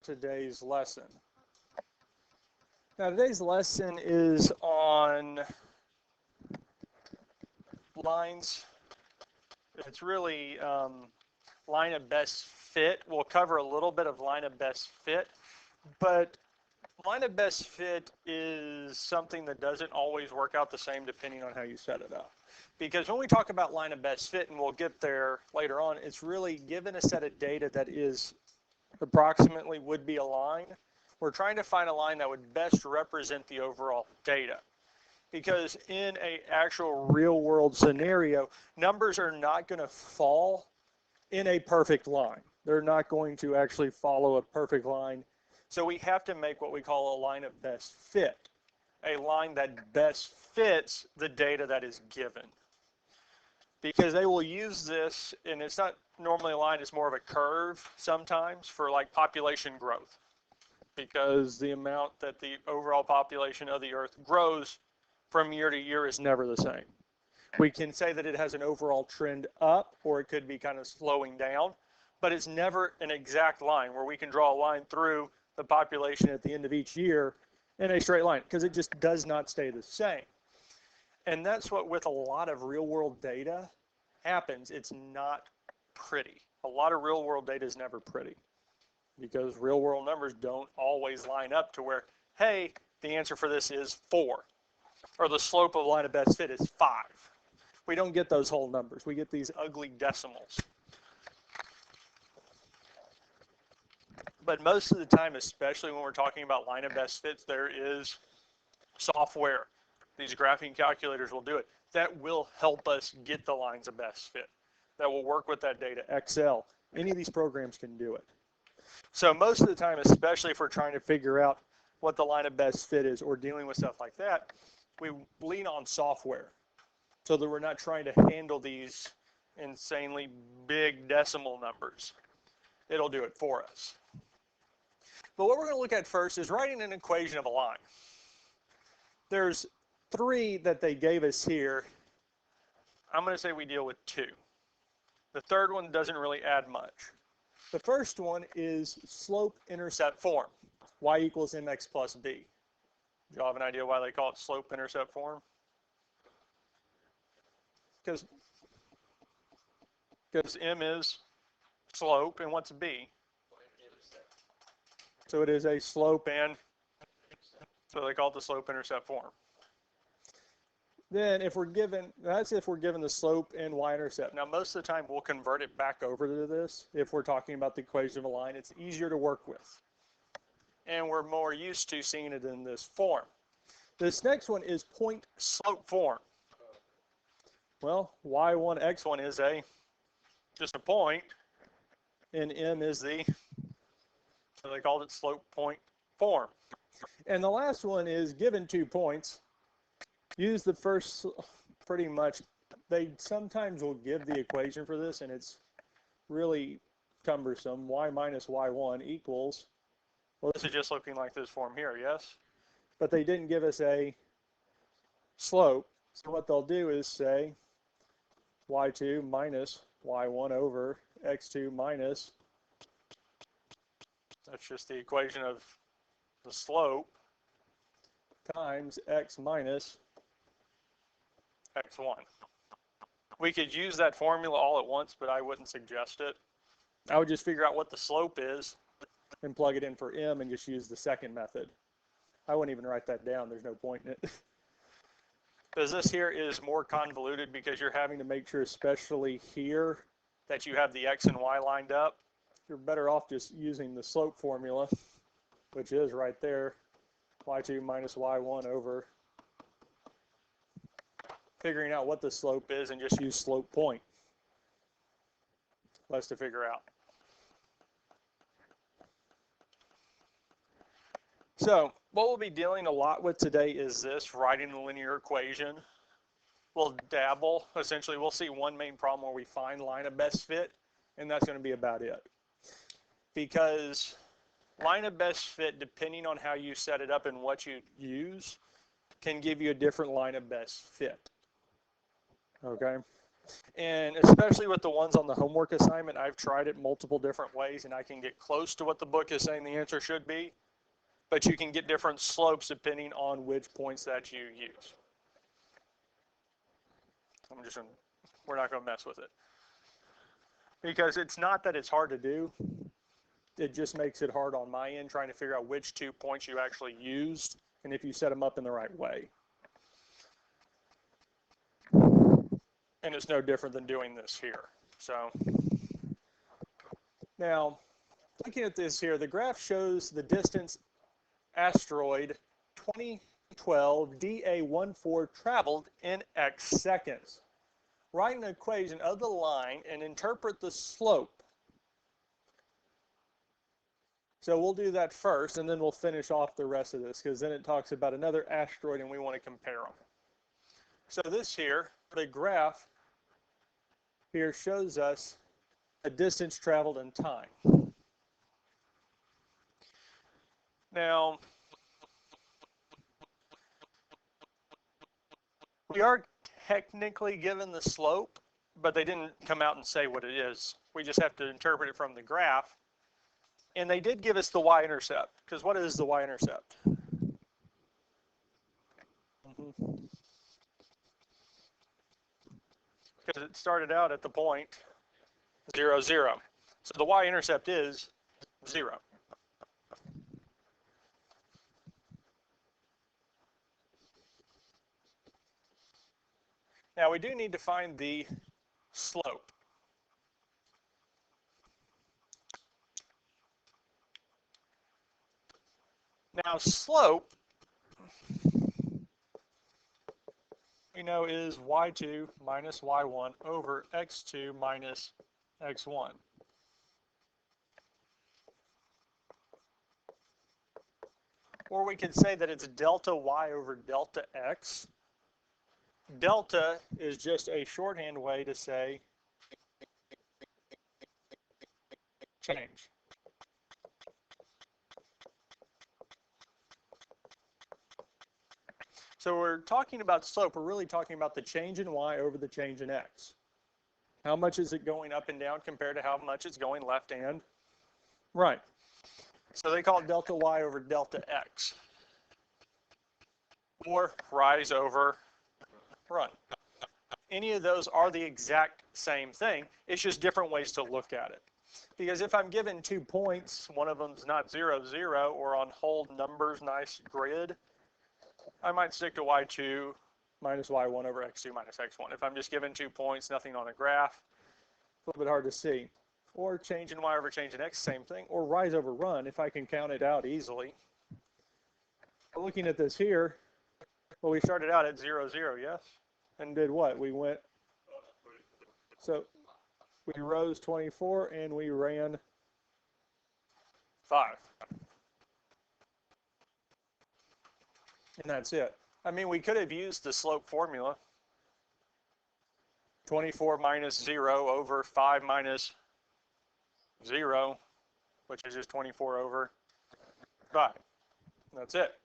today's lesson. Now, today's lesson is on lines. It's really line of best fit. We'll cover a little bit of line of best fit, but line of best fit is something that doesn't always work out the same depending on how you set it up. Because when we talk about line of best fit, and we'll get there later on, it's really given a set of data that is approximately would be a line. We're trying to find a line that would best represent the overall data. Because in an actual real world scenario, numbers are not going to fall in a perfect line. They're not going to actually follow a perfect line. So we have to make what we call a line of best fit, a line that best fits the data that is given. Because they will use this, and it's not normally a line, it's more of a curve sometimes for like population growth. Because the amount that the overall population of the Earth grows from year to year is never the same. We can say that it has an overall trend up, or it could be kind of slowing down, but it's never an exact line where we can draw a line through the population at the end of each year in a straight line, because it just does not stay the same. And that's what with a lot of real world data happens. It's not pretty. A lot of real world data is never pretty because real world numbers don't always line up to where, hey, the answer for this is 4, or the slope of line of best fit is 5. We don't get those whole numbers. We get these ugly decimals. But most of the time, especially when we're talking about line of best fits, there is software. These graphing calculators will do it. That will help us get the lines of best fit. That will work with that data. Excel, any of these programs can do it. So most of the time, especially if we're trying to figure out what the line of best fit is or dealing with stuff like that, we lean on software so that we're not trying to handle these insanely big decimal numbers. It'll do it for us. But what we're going to look at first is writing an equation of a line. There's 3 that they gave us here. I'm going to say we deal with 2. The third one doesn't really add much. The first one is slope-intercept form, y equals mx plus b. Do you all have an idea why they call it slope-intercept form? Because m is slope, and what's b? So it is a slope, and so they call it the slope-intercept form. Then if we're given, that's if we're given the slope and y-intercept. Now most of the time we'll convert it back over to this. If we're talking about the equation of a line, it's easier to work with. And we're more used to seeing it in this form. This next one is point slope form. Well, y1, x1 is just a point, and m is so they called it slope point form. And the last one is given 2 points. Use the first, pretty much, they sometimes will give the equation for this, and it's really cumbersome. Y minus y1 equals, well, this is just looking like this form here, yes? But they didn't give us a slope, so what they'll do is say y2 minus y1 over x2 minus, that's just the equation of the slope, times x minus x1. We could use that formula all at once, but I wouldn't suggest it. I would just figure out what the slope is and plug it in for m and just use the second method. I wouldn't even write that down. There's no point in it. Because this here is more convoluted because you're having to make sure, especially here, that you have the x and y lined up. You're better off just using the slope formula, which is right there, y2 minus y1 over figuring out what the slope is, and just use slope point. Less to figure out. So what we'll be dealing a lot with today is this, writing the linear equation. We'll dabble. Essentially, we'll see one main problem where we find line of best fit, and that's going to be about it. Because line of best fit, depending on how you set it up and what you use, can give you a different line of best fit. Okay? And especially with the ones on the homework assignment, I've tried it multiple different ways and I can get close to what the book is saying the answer should be, but you can get different slopes depending on which points that you use. We're not gonna mess with it. Because it's not that it's hard to do, it just makes it hard on my end trying to figure out which 2 points you actually used and if you set them up in the right way. And it's no different than doing this here. So now, looking at this here, the graph shows the distance asteroid 2012 DA14 traveled in X seconds. Write an equation of the line and interpret the slope. So we'll do that first, and then we'll finish off the rest of this, because then it talks about another asteroid, and we want to compare them. So this here, the graph here shows us a distance traveled in time. Now, we are technically given the slope, but they didn't come out and say what it is. We just have to interpret it from the graph. And they did give us the y-intercept, because what is the y-intercept? Because it started out at the point 0, 0. So the y-intercept is 0. Now we do need to find the slope. Now slope, we know is y2 minus y1 over x2 minus x1. Or we could say that it's delta y over delta x. Delta is just a shorthand way to say change. So we're talking about slope, we're really talking about the change in y over the change in x. How much is it going up and down compared to how much it's going left and right? So they call it delta y over delta x. Or rise over run. Any of those are the exact same thing. It's just different ways to look at it. Because if I'm given 2 points, one of them's not 0, 0, or on whole numbers, nice grid, I might stick to y2 minus y1 over x2 minus x1. If I'm just given 2 points, nothing on a graph, a little bit hard to see. Or change in y over change in x, same thing. Or rise over run, if I can count it out easily. Looking at this here, well, we started out at 0, 0, yes? And did what? We went, so we rose 24 and we ran 5. And that's it. I mean, we could have used the slope formula. 24 minus 0 over 5 minus 0, which is just 24 over 5. That's it.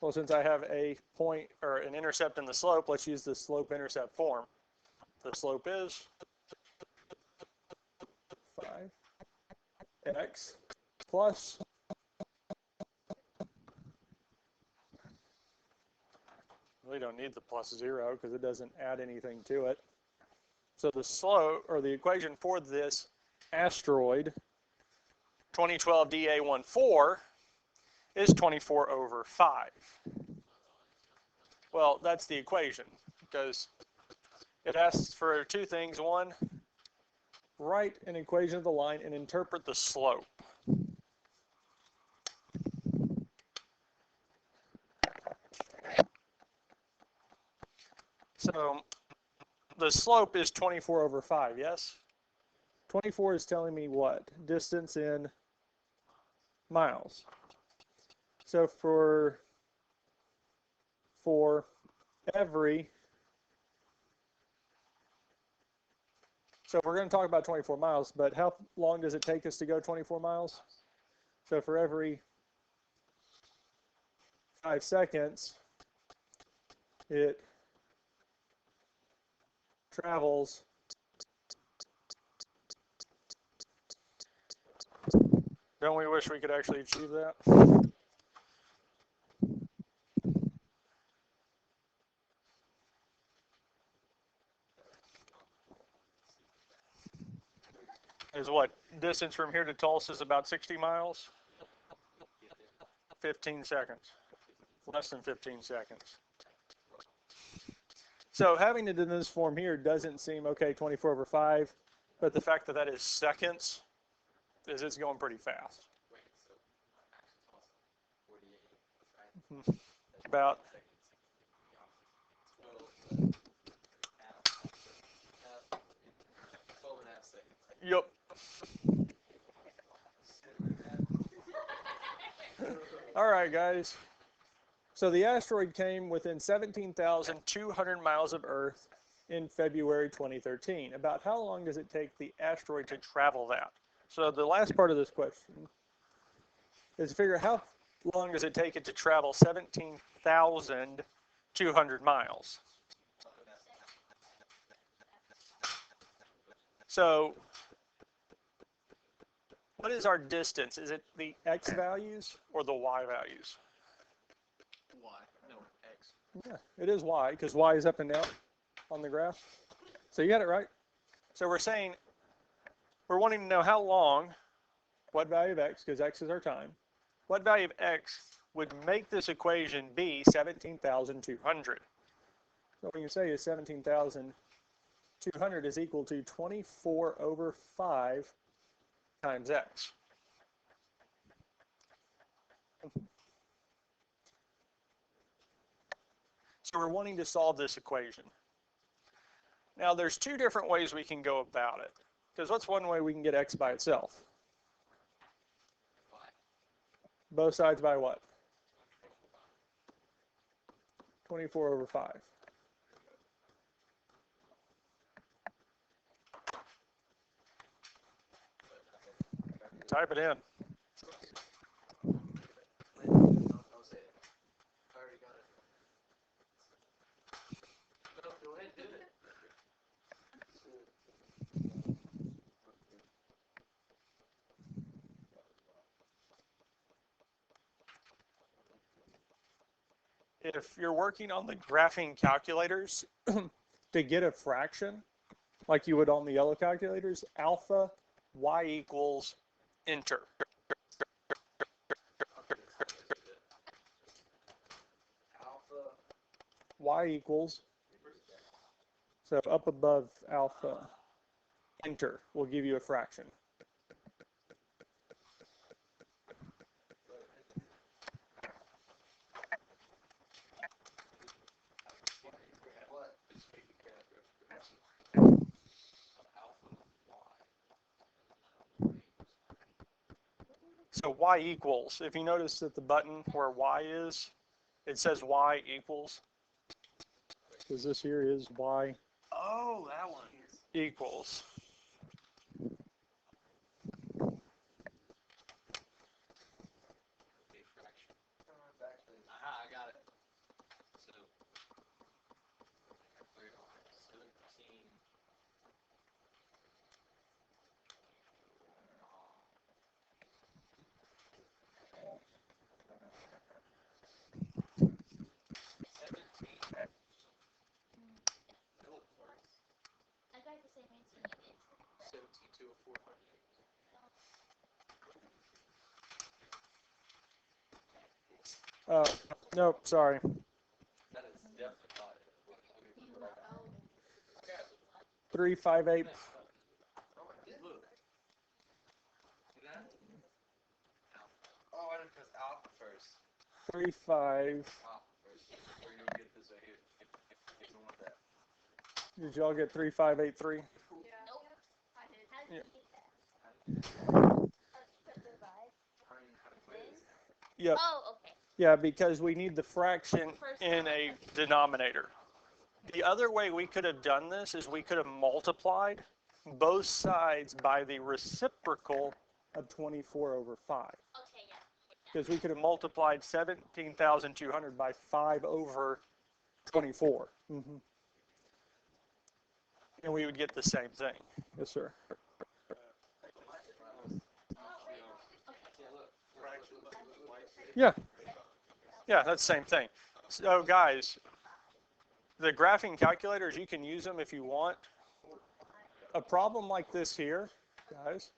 Well, since I have a point or an intercept in the slope, let's use the slope-intercept form. The slope is 5x plus we don't need the plus 0 because it doesn't add anything to it. So the slope, or the equation for this asteroid 2012 DA14 is 24 over 5. Well, that's the equation because it asks for 2 things. One, write an equation of the line and interpret the slope. So the slope is 24 over 5, yes? 24 is telling me what? Distance in miles. So for every, so we're going to talk about 24 miles, but how long does it take us to go 24 miles? So for every 5 seconds, it travels Don't we wish we could actually achieve that? Is what? Distance from here to Tulsa is about 60 miles? 15 seconds. Less than 15 seconds. So having it in this form here doesn't seem, okay, 24 over 5, but the fact that that is seconds is it's going pretty fast. About Yep. All right, guys. So the asteroid came within 17,200 miles of Earth in February 2013. About how long does it take the asteroid to travel that? So the last part of this question is to figure out how long does it take it to travel 17,200 miles. So what is our distance? Is it the x values or the y values? Y, no, X. Yeah, it is y, because y is up and down on the graph. So you got it right. So we're saying we're wanting to know how long, what value of x, because x is our time, what value of x would make this equation be 17,200. So what we can say is 17,200 is equal to 24 over 5 times x. So we're wanting to solve this equation. Now there's two different ways we can go about it. Because what's one way we can get x by itself? Both sides by what? 24 over 5. Type it in. If you're working on the graphing calculators to get a fraction, like you would on the yellow calculators, alpha y equals enter. Alpha. Y equals, so up above alpha, enter will give you a fraction. So y equals, if you notice that the button where y is, it says y equals. Because this here is y Oh, that one. equals. Aha, I got it. So, 17. I got the same answer you did. 17 to a 400. Nope, sorry. That is definitely not it. Oh. 358. Look. See that? Oh, I didn't press alpha first. 35. Alpha first. Or you'll get this right here. You don't want that. Did y'all get 3583? Nope. I did. How did Yeah. you get that? Put the vibe. How to put it. Yep. Oh, okay. Yeah, because we need the fraction in a denominator. The other way we could have done this is we could have multiplied both sides by the reciprocal of 24 over 5. Okay, yeah. Because we could have multiplied 17,200 by 5 over 24. And we would get the same thing. Yes, sir. Yeah. Yeah, that's the same thing. So guys, the graphing calculators, you can use them if you want. A problem like this here, guys,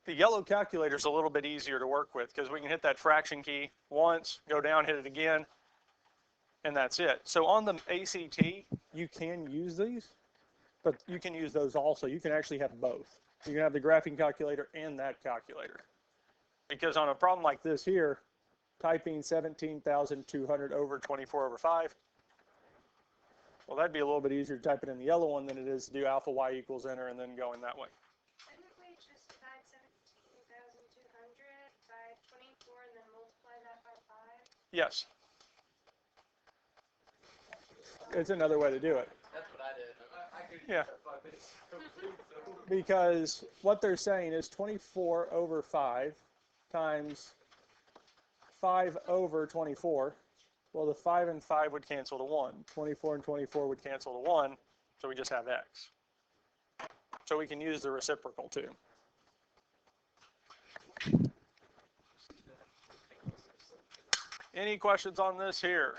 the yellow calculator is a little bit easier to work with because we can hit that fraction key once, go down, hit it again, and that's it. So on the ACT, you can use these, but you can use those also. You can actually have both. You can have the graphing calculator and that calculator. Because on a problem like this here, typing 17,200 over 24 over 5, well, that'd be a little bit easier to type it in the yellow one than it is to do alpha y equals enter and then going that way. Couldn't we just divide 17,200 by 24 and then multiply that by 5? Yes. It's another way to do it. That's what I did. I could Yeah. 5 minutes complete, so. Because what they're saying is 24 over 5 times 5 over 24. Well, the 5 and 5 would cancel to 1. 24 and 24 would cancel to 1, so we just have x. So we can use the reciprocal too. Any questions on this here?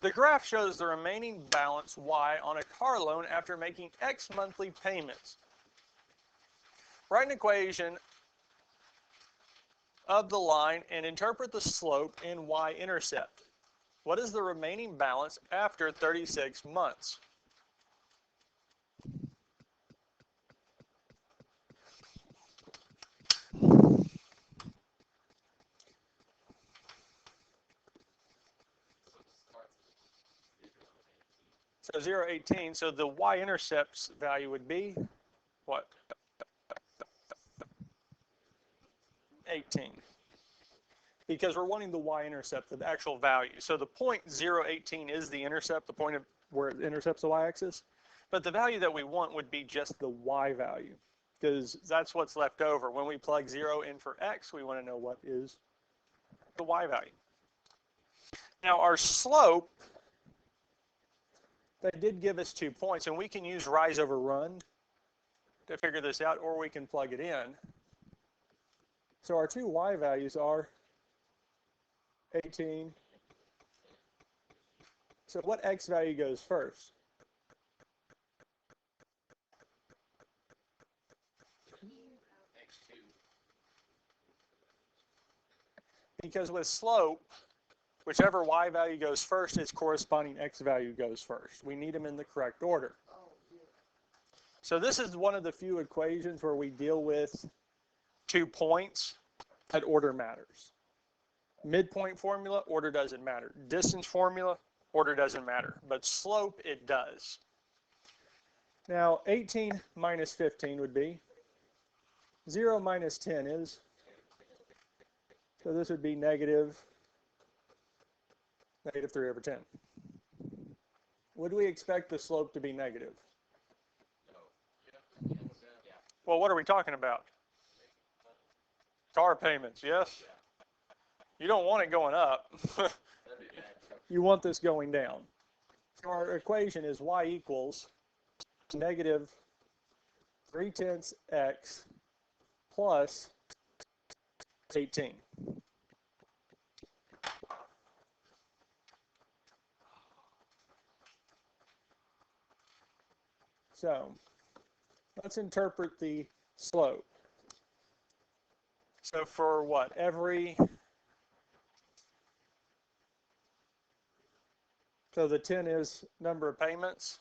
The graph shows the remaining balance y on a car loan after making x monthly payments. Write an equation of the line and interpret the slope and y-intercept. What is the remaining balance after 36 months? So 0, 18, so the y-intercept's value would be what? 18. Because we're wanting the y-intercept, the actual value. So the point 0, 18 is the intercept, the point of where it intercepts the y-axis. But the value that we want would be just the y value, because that's what's left over. When we plug 0 in for x, we want to know what is the y value. Now our slope, they did give us 2 points, and we can use rise over run to figure this out, or we can plug it in. So our two y values are 18. So what x value goes first? X2. Because with slope, whichever y value goes first, its corresponding x value goes first. We need them in the correct order. So this is one of the few equations where we deal with 2 points that order matters. Midpoint formula, order doesn't matter. Distance formula, order doesn't matter. But slope, it does. Now, 18 minus 15 would be 0 minus 10 is, so this would be negative 3 over 10. Would we expect the slope to be negative? No. Well, what are we talking about? Car payments, yes? You don't want it going up. That'd be bad. You want this going down. So our equation is y equals negative 3/10 x plus 18. So let's interpret the slope. So for what? So the 10 is number of payments.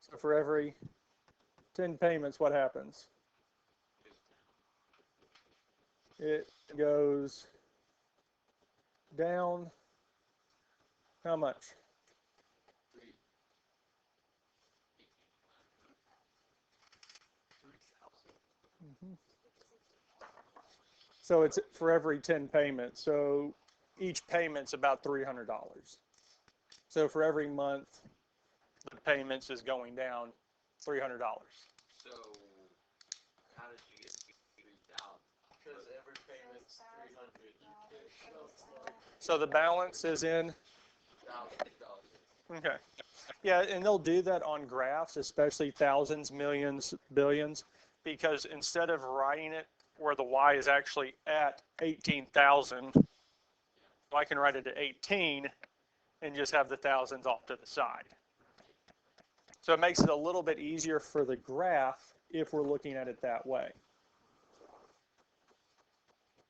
So for every 10 payments, what happens? It goes down how much? 3. So it's for every 10 payments. So each payment's about $300. So for every month, the payments is going down $300. So, how did you get 3,000? Because every payment's 300 each. So the balance is in, okay. Yeah, and they'll do that on graphs, especially thousands, millions, billions, because instead of writing it where the y is actually at 18,000, I can write it at 18 and just have the thousands off to the side. So it makes it a little bit easier for the graph if we're looking at it that way.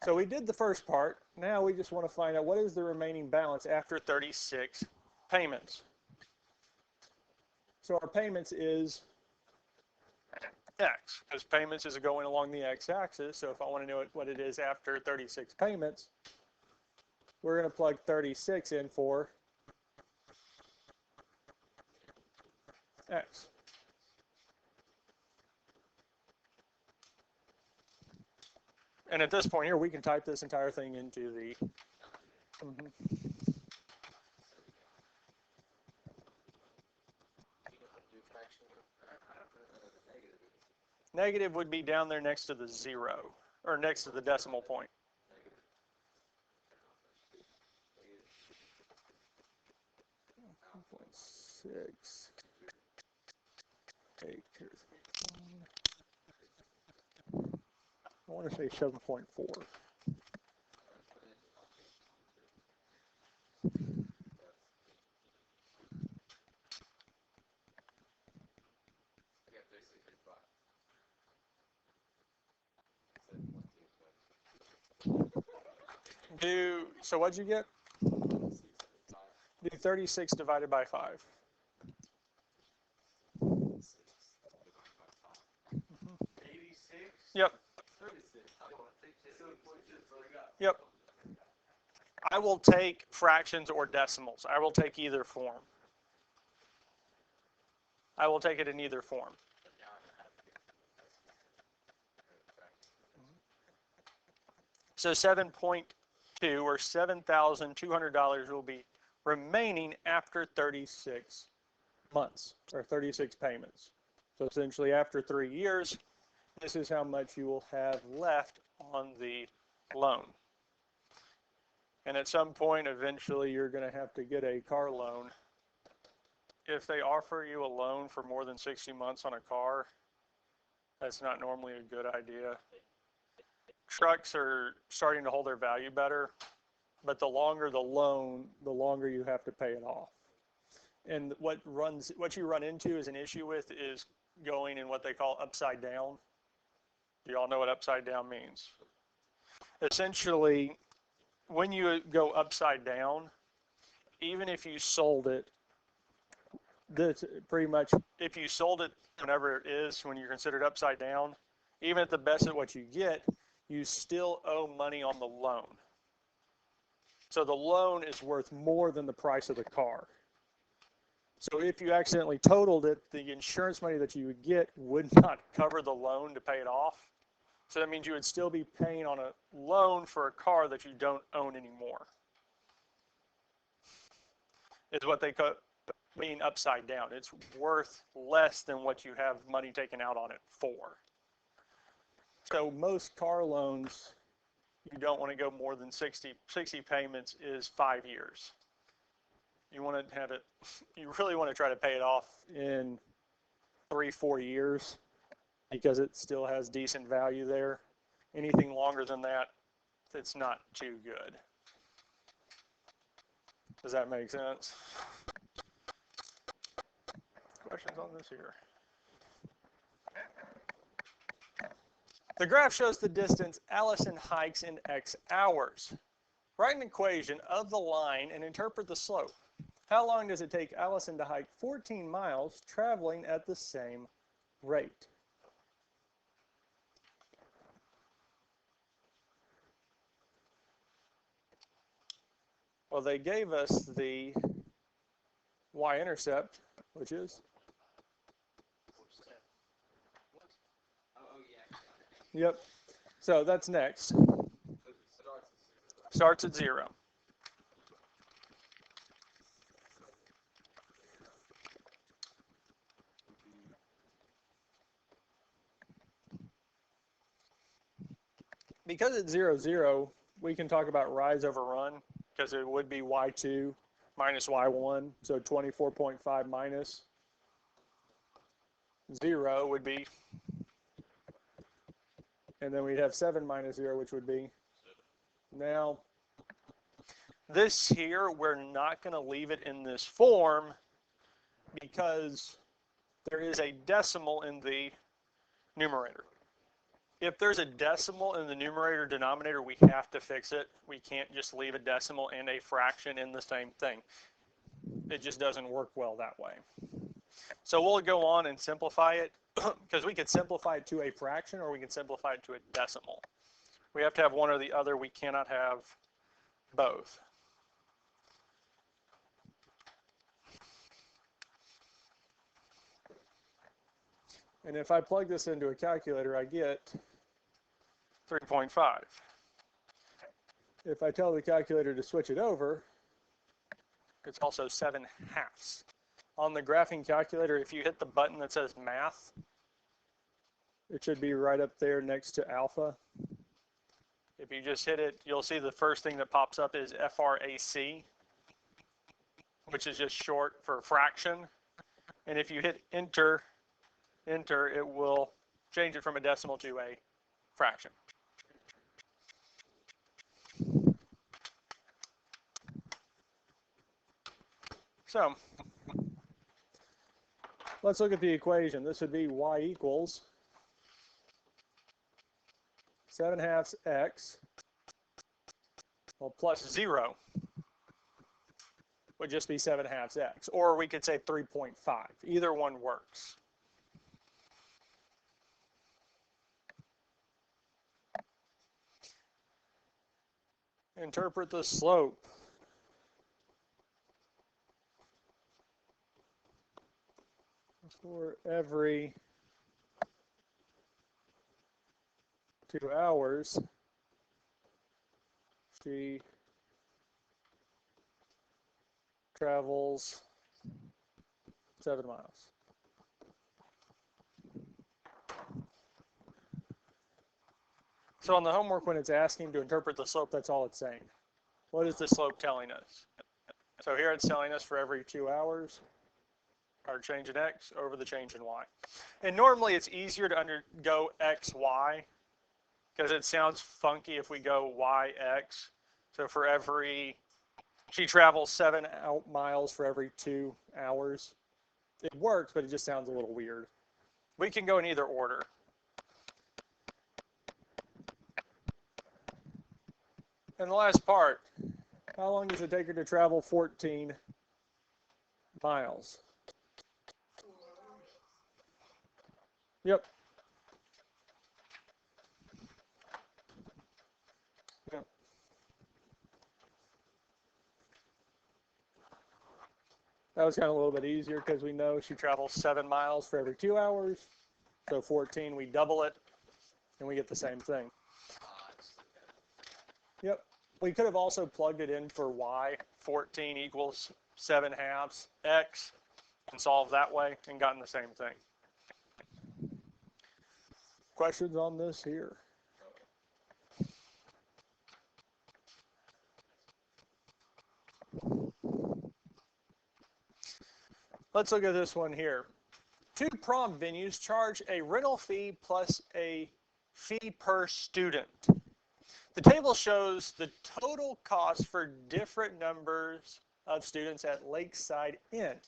So we did the first part. Now we just want to find out what is the remaining balance after 36 payments. So our payments is x, because payments is going along the x-axis. So if I want to know what it is after 36 payments, we're going to plug 36 in for x. And at this point here, we can type this entire thing into the negative would be down there next to the 0, or next to the decimal point. .6 acres. I want to say 7.4. So what'd you get? Do 36 divided by 5. Yep. Yep. I will take fractions or decimals. I will take either form. I will take it in either form. So 7.2 or $7,200 will be remaining after 36 months or 36 payments. So essentially after 3 years, this is how much you will have left on the loan. And at some point, eventually, you're going to have to get a car loan. If they offer you a loan for more than 60 months on a car, that's not normally a good idea. Trucks are starting to hold their value better, but the longer the loan, the longer you have to pay it off. And what you run into as an issue with is going in what they call upside down. Do you all know what upside down means? Essentially, when you go upside down, even if you sold it, that's pretty much, if you sold it whenever it is, when you're considered upside down, even at the best of what you get, you still owe money on the loan. So the loan is worth more than the price of the car. So if you accidentally totaled it, the insurance money that you would get would not cover the loan to pay it off. So that means you would still be paying on a loan for a car that you don't own anymore. Is what they call being upside down. It's worth less than what you have money taken out on it for. So most car loans, you don't want to go more than 60 payments is 5 years. You want to have it, you really want to try to pay it off in 3-4 years because it still has decent value there. Anything longer than that, it's not too good. Does that make sense? Questions on this here? The graph shows the distance Allison hikes in X hours. Write an equation of the line and interpret the slope. How long does it take Allison to hike 14 miles traveling at the same rate? Well, they gave us the y-intercept, which is? Yep. So that's next. Starts at 0. Because it's 0, 0, we can talk about rise over run because it would be y2 minus y1. So 24.5 minus 0 would be, and then we'd have 7 minus 0, which would be. Now, this here, we're not going to leave it in this form because there is a decimal in the numerator. If there's a decimal in the numerator denominator, we have to fix it. We can't just leave a decimal and a fraction in the same thing. It just doesn't work well that way. So we'll go on and simplify it because we could simplify it to a fraction or we can simplify it to a decimal. We have to have one or the other. We cannot have both. And if I plug this into a calculator, I get 3.5. If I tell the calculator to switch it over, it's also 7/2. On the graphing calculator, if you hit the button that says math, it should be right up there next to alpha. If you just hit it, you'll see the first thing that pops up is FRAC, which is just short for fraction. And if you hit enter, it will change it from a decimal to a fraction. So let's look at the equation. This would be y equals 7/2 x, well, plus 0 would just be 7/2 x, or we could say 3.5. Either one works. Interpret the slope. For every 2 hours, she travels 7 miles. So on the homework, when it's asking to interpret the slope, that's all it's saying. What is the slope telling us? So here it's telling us for every 2 hours, our change in x over the change in y. And normally it's easier to undergo x, y, because it sounds funky if we go y, x. So for every, she travels 7 miles for every 2 hours. It works, but it just sounds a little weird. We can go in either order. And the last part, how long does it take her to travel 14 miles? Yep. Yep. That was kind of a little bit easier because we know she travels 7 miles for every 2 hours. So 14, we double it, and we get the same thing. Yep. We could have also plugged it in for y. 14 equals 7/2 x, and solved that way and gotten the same thing. Questions on this here? Let's look at this one here. 2 prom venues charge a rental fee plus a fee per student. The table shows the total cost for different numbers of students at Lakeside Inn.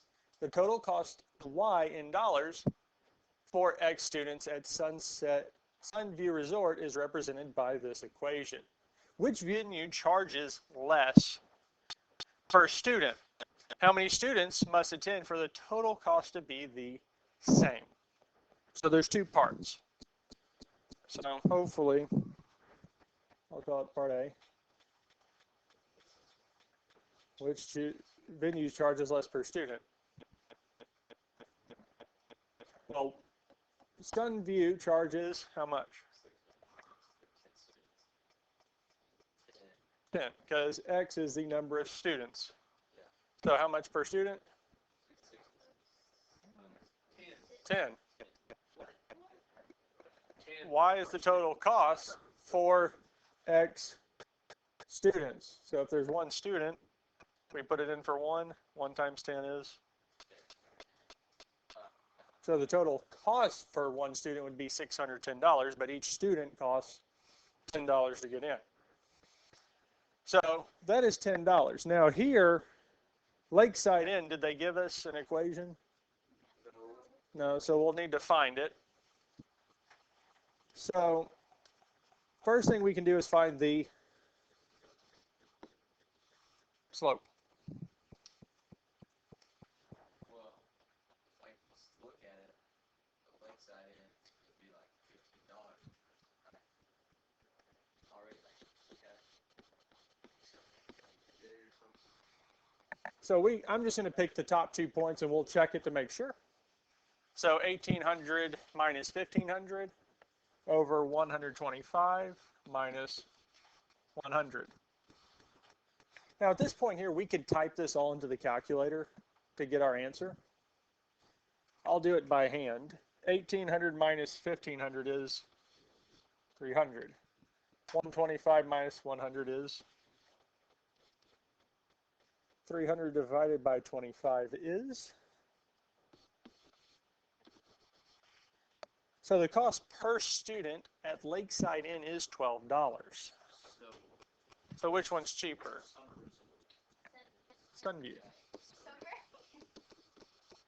The total cost Y in dollars for X students at Sunview Resort is represented by this equation. Which venue charges less per student? How many students must attend for the total cost to be the same? So there's 2 parts. So hopefully, I'll call it part A. Which venues charges less per student? Well, Sunview charges how much? 10, because X is the number of students. So how much per student? 10. Y is the total cost for X students. So if there's one student, we put it in for 1. 1 times 10 is. So the total cost for one student would be $610, but each student costs $10 to get in. So that is $10. Now here, Lakeside Inn, did they give us an equation? No, so we'll need to find it. So first thing we can do is find the slope. Well, like, let's look at it. The lakeside in would be like $15. Already, okay. So I'm just going to pick the top 2 points and we'll check it to make sure. So 1800 minus 1500 over 125 minus 100. Now at this point here, we could type this all into the calculator to get our answer. I'll do it by hand. 1800 minus 1500 is 300. 125 minus 100 is 300 divided by 25 is. So the cost per student at Lakeside Inn is $12. So which one's cheaper? Sunview.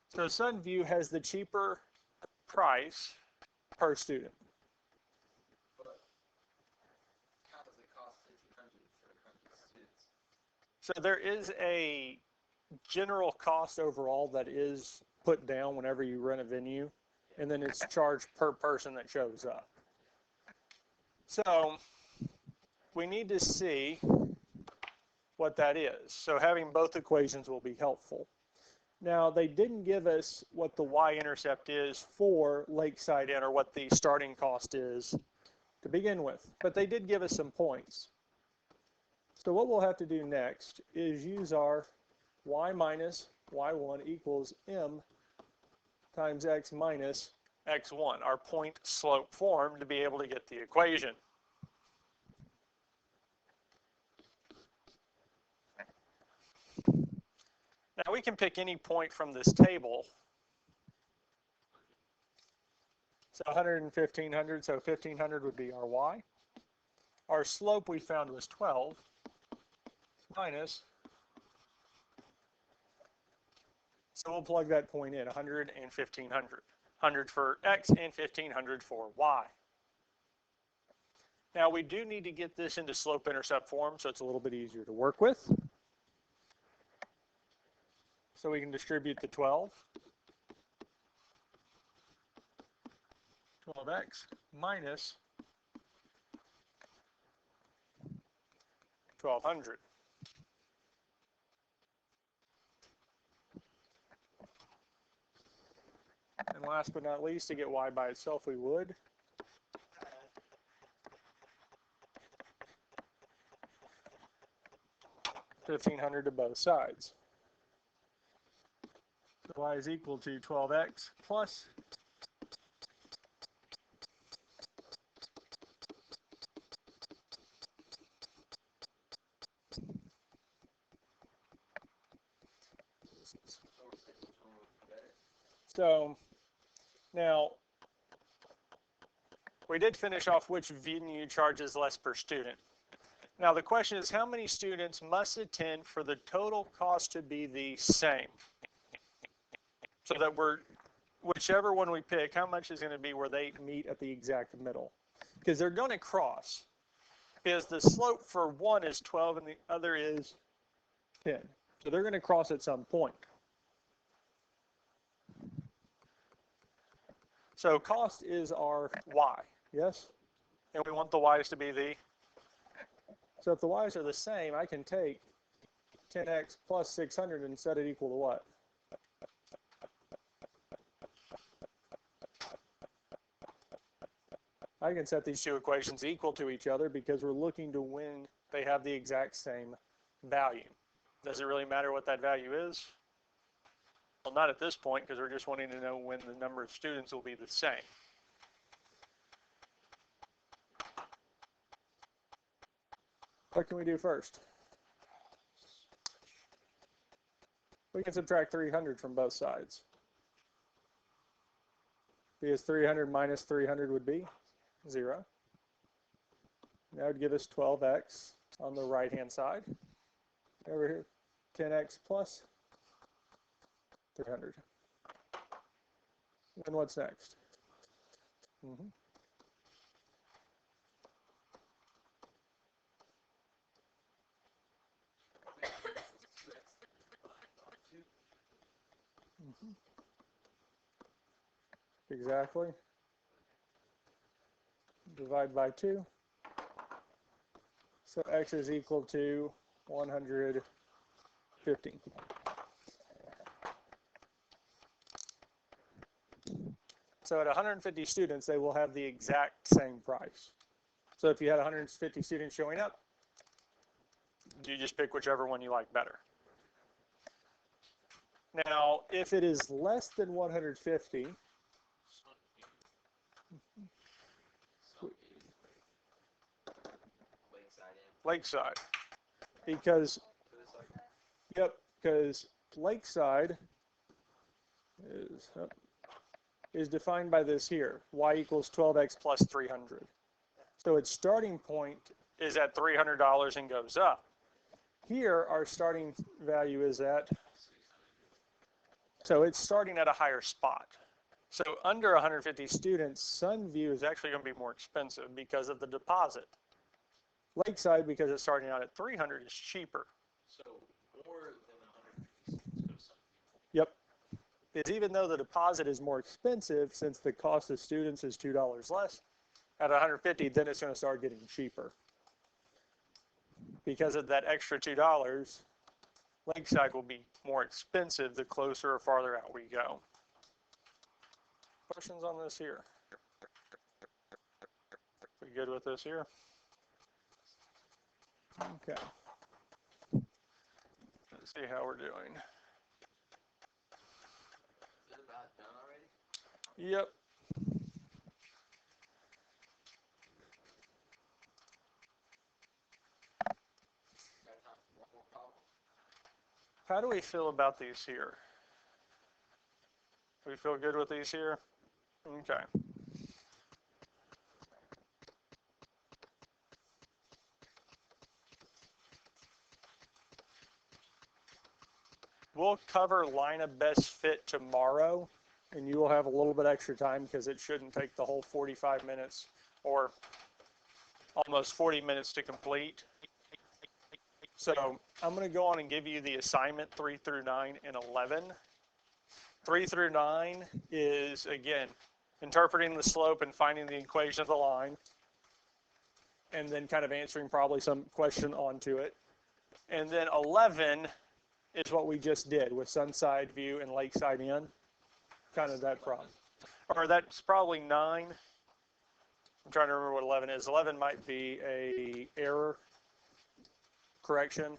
So Sunview has the cheaper price per student. But how does it cost $1,500 for 100 students? So there is a general cost overall that is put down whenever you rent a venue, and then it's charged per person that shows up. So we need to see what that is. So having both equations will be helpful. Now, they didn't give us what the y-intercept is for Lakeside Inn or what the starting cost is to begin with, but they did give us some points. So what we'll have to do next is use our y minus y1 equals m times x minus x1, our point slope form, to be able to get the equation. Now we can pick any point from this table. So 100 and 1500, so 1500 would be our y. Our slope we found was 12 minus, so we'll plug that point in, 100 and 1500. 100 for x and 1500 for y. Now we do need to get this into slope-intercept form so it's a little bit easier to work with. So we can distribute the 12. 12x minus 1200. And last but not least, to get y by itself, we would. $1,500 to both sides. So y is equal to 12x plus so now we did finish off which venue charges less per student. Now the question is, how many students must attend for the total cost to be the same? So that whichever one we pick, how much is going to be where they meet at the exact middle? Because they're going to cross. Because the slope for one is 12 and the other is 10. So they're going to cross at some point. So cost is our y, yes? And we want the y's to be the. So if the y's are the same, I can take 10x plus 600 and set it equal to what? I can set these two equations equal to each other because we're looking to when they have the exact same value. Does it really matter what that value is? Well, not at this point, because we're just wanting to know when the number of students will be the same. What can we do first? We can subtract 300 from both sides. Because 300 minus 300 would be 0. That would give us 12x on the right-hand side. Over here, 10x plus 300. And what's next? Exactly. Divide by 2. So x is equal to 150. So at 150 students, they will have the exact same price. So if you had 150 students showing up, you just pick whichever one you like better. Now, if it is less than 150, Lakeside, because, yep, because Lakeside is defined by this here, y equals 12x plus 300. So its starting point is at $300 and goes up. Here, our starting value is at, so it's starting at a higher spot. So under 150 students, Sunview is actually going to be more expensive because of the deposit. Lakeside, because it's starting out at 300, is cheaper. So more than 100. Yep. Because even though the deposit is more expensive, since the cost of students is $2 less, at 150, then it's going to start getting cheaper. Because of that extra $2, Lakeside will be more expensive the closer or farther out we go. Questions on this here? We good with this here? Okay. Let's see how we're doing. Is it about done already? Yep. Got time for one more problem? How do we feel about these here? Do we feel good with these here? Okay. We'll cover line of best fit tomorrow, and you will have a little bit extra time because it shouldn't take the whole 45 minutes or almost 40 minutes to complete. So I'm going to go on and give you the assignment 3 through 9 and 11. 3 through 9 is, again, interpreting the slope and finding the equation of the line, and then kind of answering probably some question onto it. And then 11 is what we just did with Sunside View and Lakeside Inn, kind of that problem. Or that's probably 9. I'm trying to remember what 11 is. 11 might be a error correction.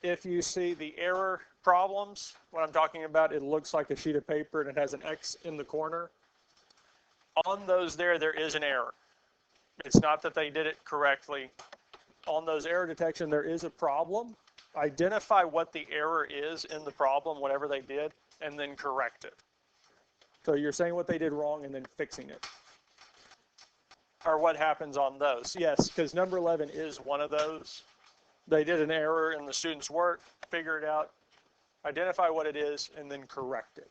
If you see the error problems, what I'm talking about, it looks like a sheet of paper and it has an X in the corner. On those there is an error. It's not that they did it correctly. On those error detection, there is a problem. Identify what the error is in the problem, whatever they did, and then correct it. So you're saying what they did wrong and then fixing it. Or what happens on those. Yes, because number 11 is one of those. They did an error in the student's work, figure it out, identify what it is, and then correct it.